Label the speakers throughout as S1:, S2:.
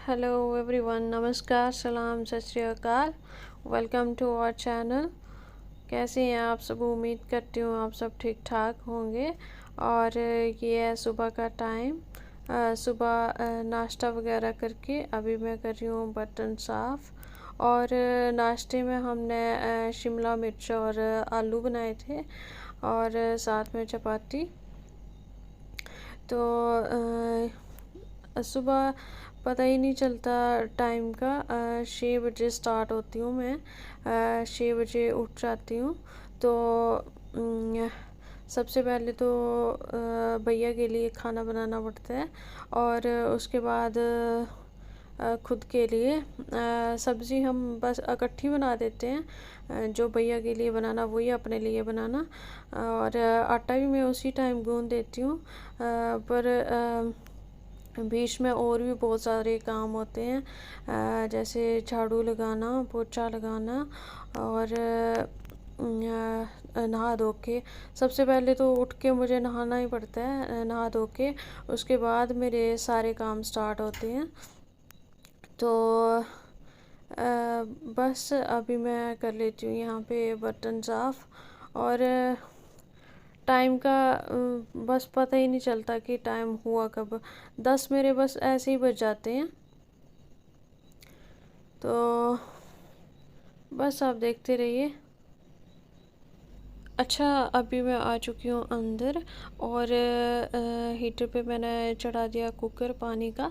S1: Hello everyone, नमस्कार, सलाम, सत श्री अकाल। Welcome to our channel. कैसे हैं आप सब? उम्मीद करती हूँ आप सब ठीक ठाक होंगे। और ये है सुबह का टाइम। सुबह नाश्ता वगैरह करके अभी मैं कर रही हूँ बर्तन साफ़। और नाश्ते में हमने शिमला मिर्च और आलू बनाए थे और साथ में चपाती। तो सुबह पता ही नहीं चलता टाइम का। 6 बजे स्टार्ट होती हूँ मैं। 6 बजे उठ जाती हूँ। तो सबसे पहले तो भैया के लिए खाना बनाना पड़ता है और उसके बाद खुद के लिए सब्ज़ी हम बस इकट्ठी बना देते हैं। जो भैया के लिए बनाना वही अपने लिए बनाना। और आटा भी मैं उसी टाइम गूँध देती हूँ। पर बीच में और भी बहुत सारे काम होते हैं, जैसे झाड़ू लगाना, पोछा लगाना और नहा धो के। सबसे पहले तो उठ के मुझे नहाना ही पड़ता है, नहा धो के उसके बाद मेरे सारे काम स्टार्ट होते हैं। तो बस अभी मैं कर लेती हूँ यहाँ पे बर्तन साफ़। और टाइम का बस पता ही नहीं चलता कि टाइम हुआ कब। 10 मेरे बस ऐसे ही बज जाते हैं। तो बस आप देखते रहिए। अच्छा, अभी मैं आ चुकी हूँ अंदर और हीटर पे मैंने चढ़ा दिया कुकर पानी का।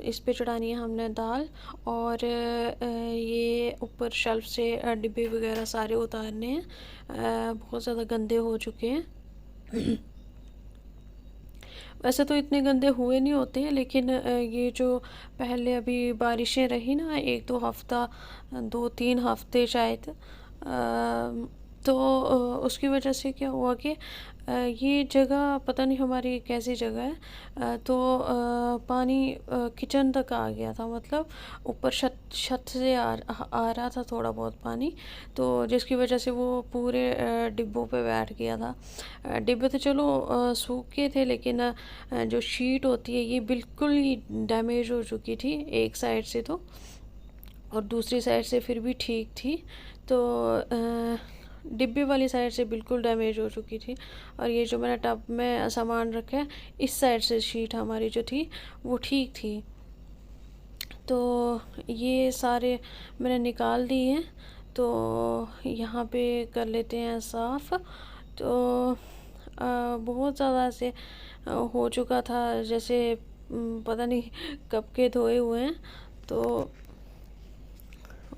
S1: इस पे चढ़ानी है हमने दाल। और ये ऊपर शेल्फ से डिब्बे वगैरह सारे उतारने हैं। बहुत ज़्यादा गंदे हो चुके हैं। वैसे तो इतने गंदे हुए नहीं होते हैं, लेकिन ये जो पहले अभी बारिशें रही ना, 1-2 हफ्ता, 2-3 हफ्ते शायद, तो उसकी वजह से क्या हुआ कि ये जगह पता नहीं हमारी कैसी जगह है। तो पानी किचन तक आ गया था, मतलब ऊपर छत छत से आ रहा था थोड़ा बहुत पानी। तो जिसकी वजह से वो पूरे डिब्बों पे बैठ गया था। डिब्बे तो चलो सूख के थे, लेकिन जो शीट होती है ये बिल्कुल ही डैमेज हो चुकी थी एक साइड से तो, और दूसरी साइड से फिर भी ठीक थी। तो डिब्बे वाली साइड से बिल्कुल डैमेज हो चुकी थी। और ये जो मैंने टब में सामान रखा है, इस साइड से शीट हमारी जो थी वो ठीक थी। तो ये सारे मैंने निकाल दिए हैं। तो यहाँ पे कर लेते हैं साफ़। तो बहुत ज़्यादा ऐसे हो चुका था, जैसे पता नहीं कब के धोए हुए हैं। तो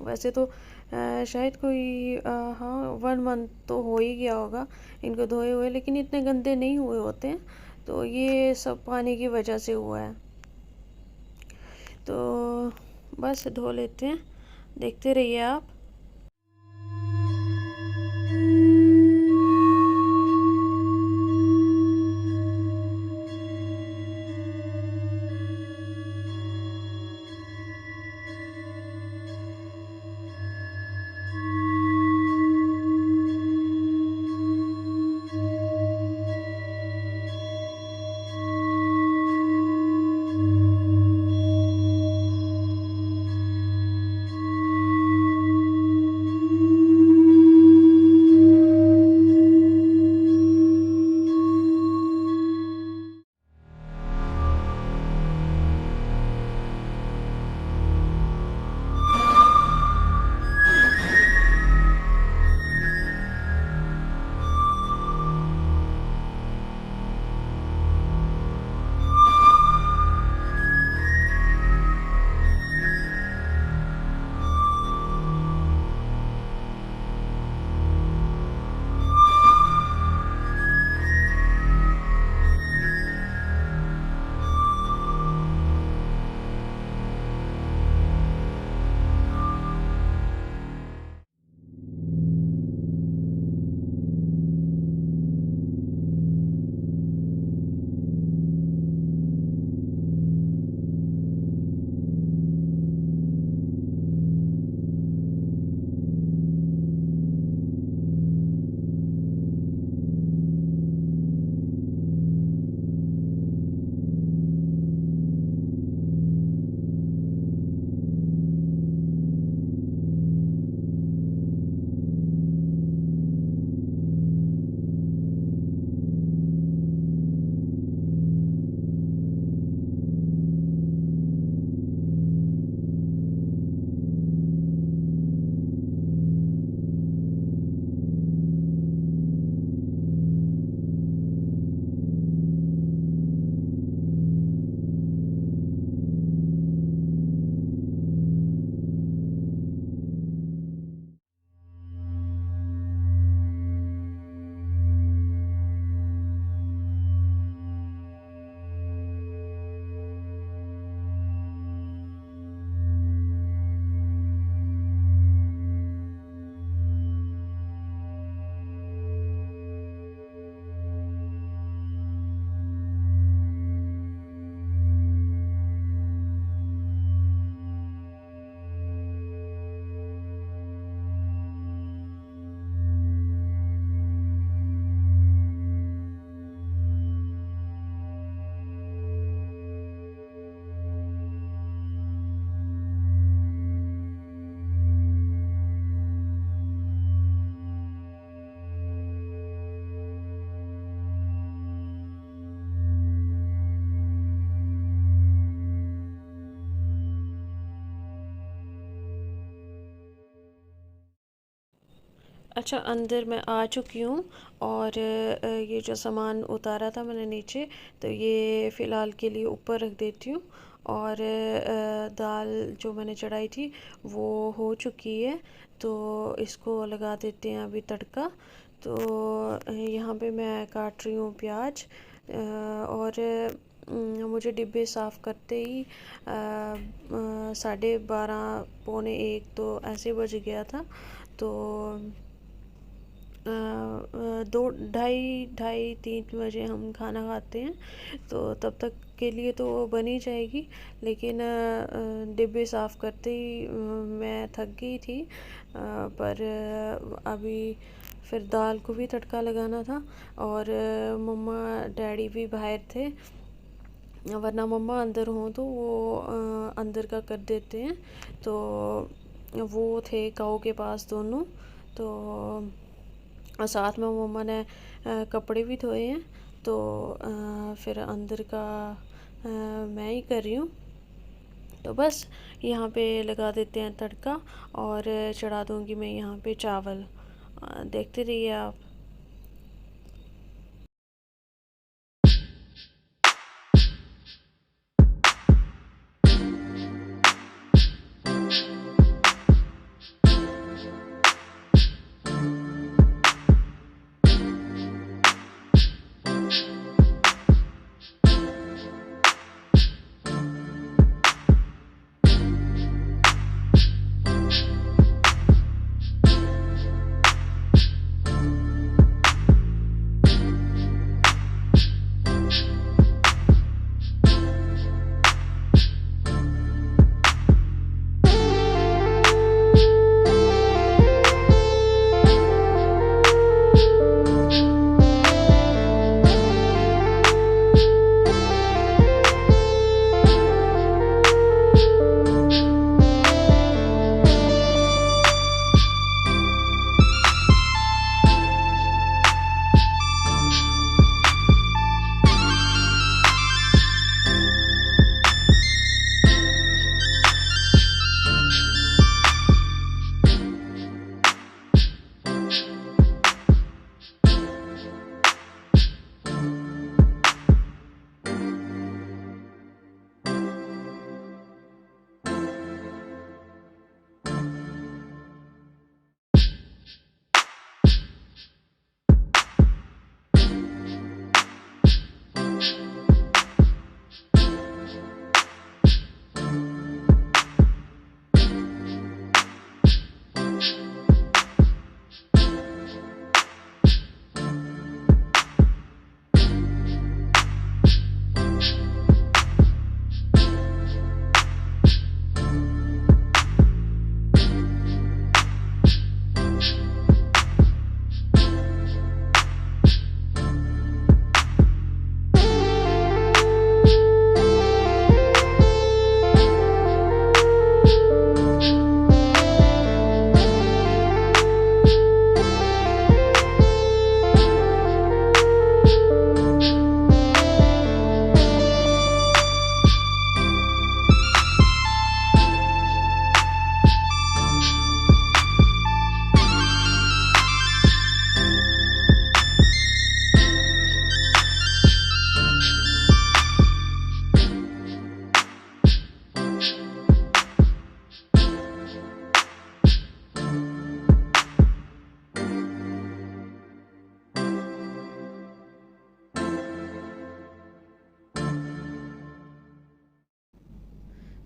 S1: वैसे तो शायद कोई हाँ 1 मंथ तो हो ही गया होगा इनको धोए हुए, लेकिन इतने गंदे नहीं हुए होते हैं। तो ये सब पानी की वजह से हुआ है। तो बस धो लेते हैं, देखते रहिए आप। अच्छा, अंदर मैं आ चुकी हूँ और ये जो सामान उतारा था मैंने नीचे, तो ये फ़िलहाल के लिए ऊपर रख देती हूँ। और दाल जो मैंने चढ़ाई थी वो हो चुकी है, तो इसको लगा देते हैं अभी तड़का। तो यहाँ पे मैं काट रही हूँ प्याज, और मुझे डिब्बे साफ़ करते ही 12:30 पौने 1 तो ऐसे बज गया था। तो दो ढाई ढाई 3 बजे हम खाना खाते हैं, तो तब तक के लिए तो वो बन ही जाएगी। लेकिन डिब्बे साफ़ करते ही मैं थक गई थी। पर अभी फिर दाल को भी तड़का लगाना था, और मम्मा डैडी भी बाहर थे, वरना मम्मा अंदर हों तो वो अंदर का कर देते हैं। तो वो थे काऊ के पास दोनों। तो और साथ में मम्मा ने कपड़े भी धोए हैं। तो फिर अंदर का मैं ही कर रही हूँ। तो बस यहाँ पे लगा देते हैं तड़का, और चढ़ा दूँगी मैं यहाँ पे चावल। देखते रहिए आप।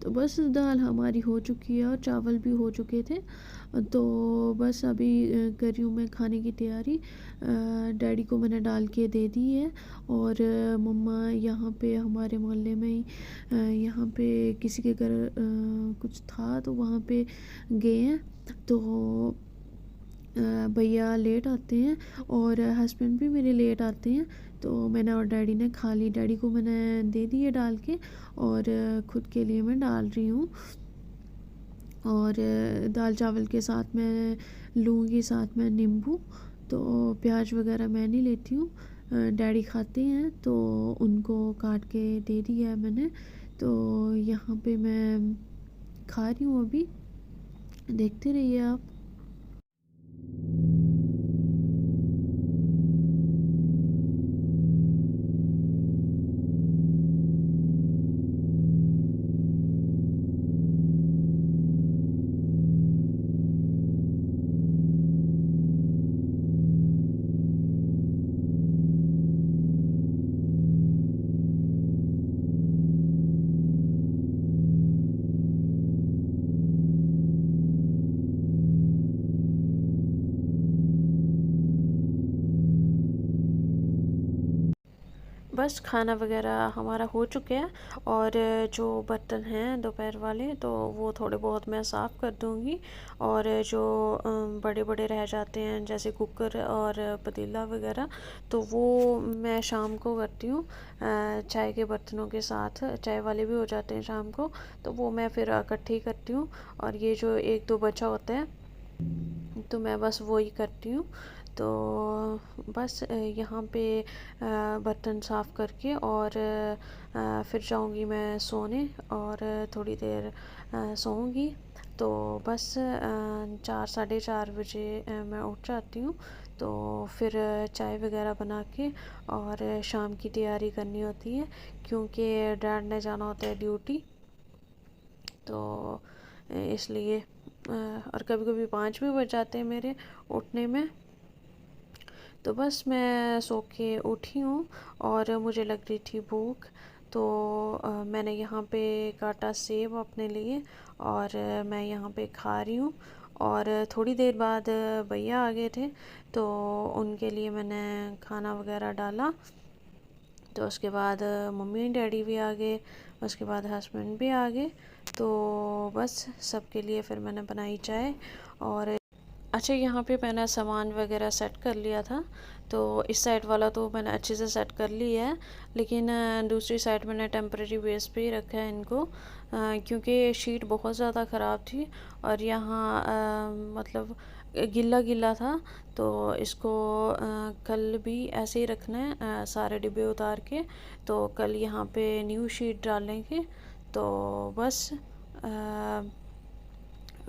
S1: तो बस दाल हमारी हो चुकी है और चावल भी हो चुके थे। तो बस अभी कर रही हूँ मैं खाने की तैयारी। डैडी को मैंने डाल के दे दी है, और मम्मा यहाँ पे हमारे मोहल्ले में ही यहाँ पे किसी के घर कुछ था तो वहाँ पे गए हैं। तो भैया लेट आते हैं और हस्बैंड भी मेरे लेट आते हैं। तो मैंने और डैडी ने खा ली, डैडी को मैंने दे दिए डाल के, और खुद के लिए मैं डाल रही हूँ। और दाल चावल के साथ मैं लूँगी साथ में नींबू। तो प्याज वगैरह मैं नहीं लेती हूँ, डैडी खाते हैं तो उनको काट के दे दिया है मैंने। तो यहाँ पे मैं खा रही हूँ अभी, देखते रहिए आप। बस खाना वगैरह हमारा हो चुका है, और जो बर्तन हैं दोपहर वाले तो वो थोड़े बहुत मैं साफ़ कर दूँगी, और जो बड़े बड़े रह जाते हैं जैसे कुकर और पतीला वगैरह तो वो मैं शाम को करती हूँ। चाय के बर्तनों के साथ चाय वाले भी हो जाते हैं शाम को, तो वो मैं फिर इकट्ठे ही करती हूँ। और ये जो एक दो बचा होता है तो मैं बस वो ही करती हूँ। तो बस यहाँ पे बर्तन साफ़ करके और फिर जाऊँगी मैं सोने, और थोड़ी देर सोऊंगी। तो बस 4 साढ़े 4 बजे मैं उठ जाती हूँ। तो फिर चाय वगैरह बना के और शाम की तैयारी करनी होती है, क्योंकि डैड ने जाना होता है ड्यूटी। तो इसलिए और कभी कभी 5 भी बज जाते हैं मेरे उठने में। तो बस मैं सो के उठी हूँ और मुझे लग रही थी भूख, तो मैंने यहाँ पे काटा सेब अपने लिए, और मैं यहाँ पे खा रही हूँ। और थोड़ी देर बाद भैया आ गए थे, तो उनके लिए मैंने खाना वगैरह डाला। तो उसके बाद मम्मी डैडी भी आ गए, उसके बाद हस्बैंड भी आ गए। तो बस सबके लिए फिर मैंने बनाई चाय। और अच्छा, यहाँ पे मैंने सामान वगैरह सेट कर लिया था, तो इस साइड वाला तो मैंने अच्छे से सेट कर लिया है, लेकिन दूसरी साइड मैंने टेम्परेरी बेस पे ही रखा है इनको, क्योंकि शीट बहुत ज़्यादा ख़राब थी और यहाँ मतलब गिल्ला गिल्ला था। तो इसको कल भी ऐसे ही रखना है, सारे डिब्बे उतार के। तो कल यहाँ पे न्यू शीट डालेंगे। तो बस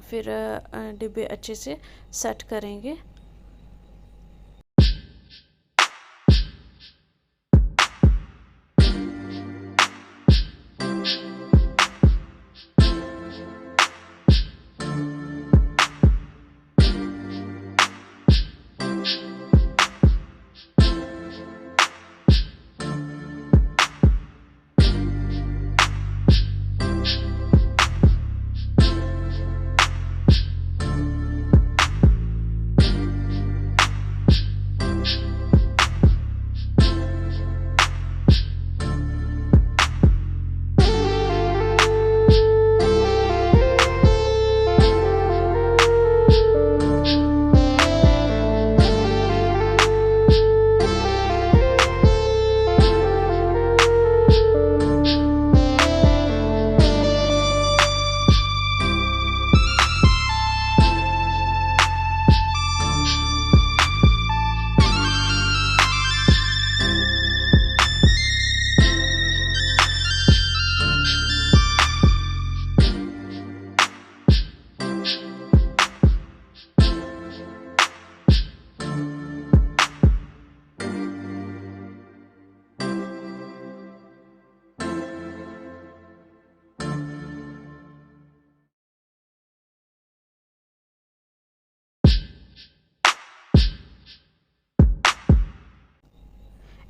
S1: फिर डिब्बे अच्छे से सेट करेंगे।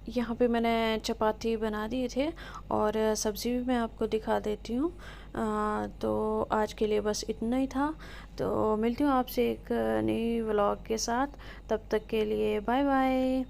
S1: यहाँ पे मैंने चपाती बना दिए थे, और सब्ज़ी भी मैं आपको दिखा देती हूँ। तो आज के लिए बस इतना ही था। तो मिलती हूँ आपसे एक नई व्लॉग के साथ, तब तक के लिए बाय बाय।